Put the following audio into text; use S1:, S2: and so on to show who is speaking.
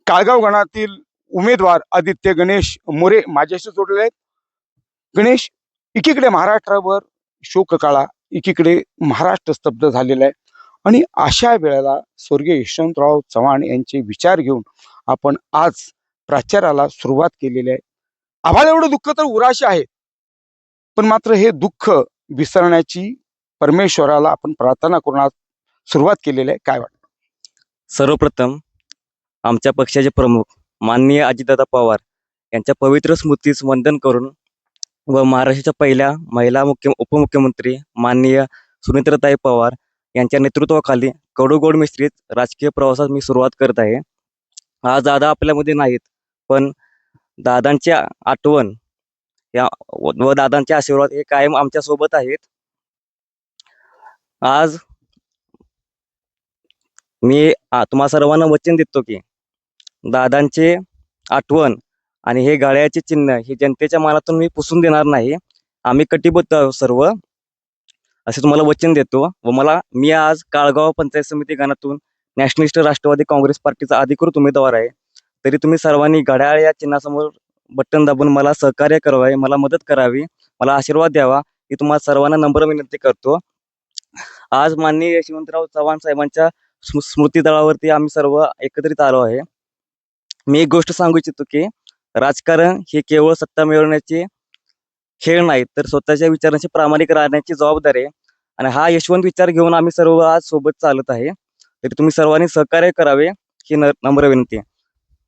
S1: काळगाव गणातील उमेदवार आदित्य गणेश मोरे माझ्याशी जोडले आहेत. गणेश, एकीकडे महाराष्ट्रावर शोककळा, एकीकडे महाराष्ट्र स्तब्ध झालेला आहे आणि अशा वेळेला स्वर्गीय यशवंतराव चव्हाण यांचे विचार घेऊन आपण आज प्रचाराला सुरुवात केलेली आहे. आम्हाला एवढं दुःख तर उराशी आहे, पण मात्र हे दुःख विसरण्याची परमेश्वराला आपण प्रार्थना करून आज सुरुवात केलेली आहे. काय वाटतं?
S2: सर्वप्रथम आमच्या पक्षाचे प्रमुख माननीय अजितदादा पवार यांच्या पवित्र स्मृतीस वंदन करून व महाराष्ट्राच्या पहिल्या महिला उपमुख्यमंत्री माननीय सुनेत्राताई पवार यांच्या नेतृत्वाखाली कडूगोड मिश्रित राजकीय प्रवासात मी सुरुवात करत आहे. आज दादा आपल्यामध्ये नाहीत, पण दादांची आठवण व दादांचे आशीर्वाद हे कायम आमच्या सोबत आहेत. आज मी तुम्हा सर्वांना वचन देतो की दादांचे आठवण आणि हे गाड्याचे चिन्ह हे जनतेच्या मनातून मी पुसून देणार नाही. आम्ही कटिबद्ध आहोत सर्व, असे तुम्हाला वचन देतो. व मी आज काळगाव पंचायत समिती गणातून नॅशनलिस्ट राष्ट्रवादी काँग्रेस पार्टीचा अधिकृत उमेदवार आहे. तरी तुम्ही सर्वांनी घड्याळ या चिन्हासमोर बटन दाबून मला सहकार्य करावे, मला मदत करावी, मला आशीर्वाद द्यावा ही तुम्हाला सर्वांना नम्र विनंती करतो. आज माननीय यशवंतराव चव्हाण साहेबांच्या स्मृतिदळावरती आम्ही सर्व एकत्रित आलो आहे. मी एक गोष्ट सांगू इच्छितो की राजकारण हे केवळ सत्ता मिळवण्याचे खेळ नाही, तर स्वतःच्या विचारांशी प्रामाणिक राहण्याची जबाबदारी आहे. आणि हा यशवंत विचार घेऊन आम्ही सर्व आज सोबत चालत आहे. तरी तुम्ही सर्वांनी सहकार्य करावे ही नम्र विनंती आहे.